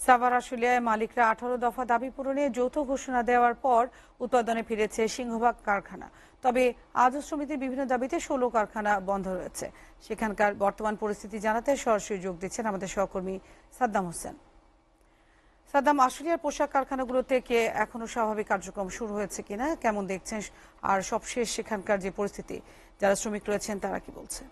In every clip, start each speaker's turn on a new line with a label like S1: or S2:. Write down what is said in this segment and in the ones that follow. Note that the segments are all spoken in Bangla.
S1: সাভার আশুলিয়ায় মালিকরা 18 দফা দাবি পূরণে যৌথ ঘোষণা দেওয়ার পর উৎপাদনে ফিরেছে সিংহভাগ কারখানা। তবে আজও শ্রমিকদের বিভিন্ন দাবিতে 16 কারখানা বন্ধ রয়েছে। সেখানকার বর্তমান পরিস্থিতি জানাতে সরাসরি যোগ দিচ্ছেন আমাদের সহকর্মী সাদ্দাম হোসেন। সাদ্দাম, আশুলিয়ার পোশাক কারখানাগুলোতে এখনো স্বাভাবিক কার্যক্রম শুরু হয়েছে কিনা, কেমন দেখছেন? আর সবশেষ সেখানকার যে পরিস্থিতি, যারা শ্রমিক রয়েছেন তারা কি বলছে?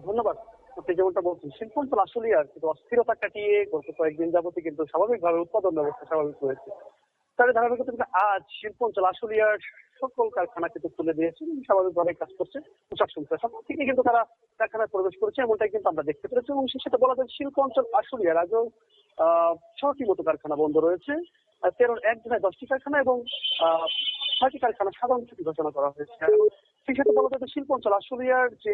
S2: ধন্যবাদ। আপনি যেমনটা বলছেন, শিল্পাঞ্চল আসলেই আর কিন্তু অস্থিরতা কাটিয়ে গত কয়েকদিন যাবতই কিন্তু স্বাভাবিকভাবে উৎপাদন ব্যবস্থা স্বাভাবিক রয়েছে। তার ধারাবাহিকতা কিন্তু আজ শিল্পাঞ্চল আশুলিয়ার সকল কারখানা কিন্তু খুলে দিয়েছে এবং স্বাভাবিকভাবে কাজ করছে। পোশাক শিল্প সকাল থেকে কিন্তু তারা কারখানায় প্রবেশ করেছে, এমনটাই কিন্তু আমরা দেখতে পেরেছি। এবং সে সাথে বলা যায় শিল্পাঞ্চল আশুলিয়ার আজও 6টি মতো কারখানা বন্ধ রয়েছে। 13 এক জেলায় 10টি কারখানা এবং 6টি কারখানা সাধারণ ছুটি ঘোষণা করা হয়েছে। এবং সেই সাথে বলা যায় শিল্পাঞ্চল আশুলিয়ার যে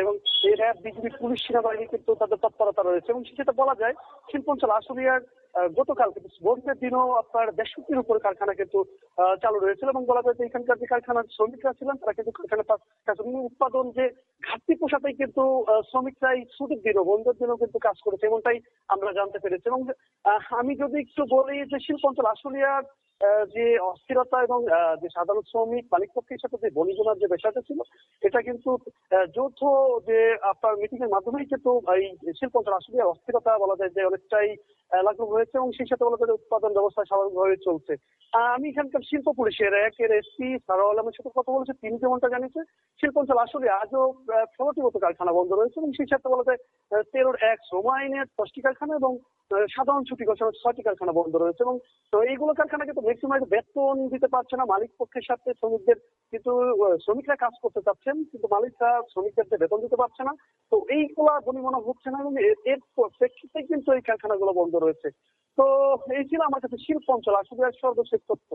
S2: এবং এই র্যাব, বিজিবি, পুলিশ, সেনাবাহিনী কিন্তু তাদের তৎপরতা রয়েছে। এবং সেটা বলা যায় শিল্পাঞ্চল আশুলিয়ার গতকাল কিন্তু ভোটের দিনও আপনার 63-টির উপরে কারখানা কিন্তু চালু রয়েছিল। এবং বলা যায় যে এখানকার যে কারখানার শ্রমিকরা ছিলেন তারা কিন্তু কারখানা উৎপাদন যে ঘাটতি পোষাতেই কিন্তু শ্রমিকরা এই ছুটির দিনও বন্ধের দিনও কিন্তু কাজ করেছে, এমনটাই আমরা জানতে পেরেছি। এবং আমি যদি একটু বলি যে শিল্পাঞ্চল আশুলিয়ার যে অস্থিরতা এবং যে সাধারণ শ্রমিক মালিক পক্ষের সাথে যে বনিবনার যে বিষয়টা ছিল, এটা কিন্তু যৌথ যে আপনার মিটিং এর মাধ্যমেই কিন্তু এই শিল্পাঞ্চল আসলে অস্থিরতা বলা যায় যে অনেকটাই লাঘব হয়েছে। এবং সেই সাথে বলা যায় উৎপাদন ব্যবস্থা স্বাভাবিকভাবে চলছে। আমি এখানকার শিল্প পুলিশের একের এসপি সারোয়ার আলমের সাথে কথা বলেছি, তিনি যেমনটা জানিয়েছে শিল্পাঞ্চল আসলে আজও 16টি মতো কারখানা বন্ধ রয়েছে। এবং সেই সাথে বলা যায় 13-1 শ্রম আইনের 10টি কারখানা এবং সাধারণ ছুটি ঘোষণা 6টি কারখানা বন্ধ রয়েছে। এবং তো এইগুলো কারখানা কিন্তু ম্যাক্সিমাম বেতন দিতে পারছে না মালিক পক্ষের সাথে শ্রমিকদের, কিন্তু শ্রমিকরা কাজ করতে চাচ্ছেন কিন্তু মালিকরা শ্রমিকদের বেতন দিতে পারছে না। তো এইগুলা বনিবনা হচ্ছে না এবং এর প্রেক্ষিতে কিন্তু এই কারখানাগুলো বন্ধ রয়েছে। তো এই ছিল আমার কাছে শিল্পাঞ্চল আসলে সর্বশেষ তথ্য।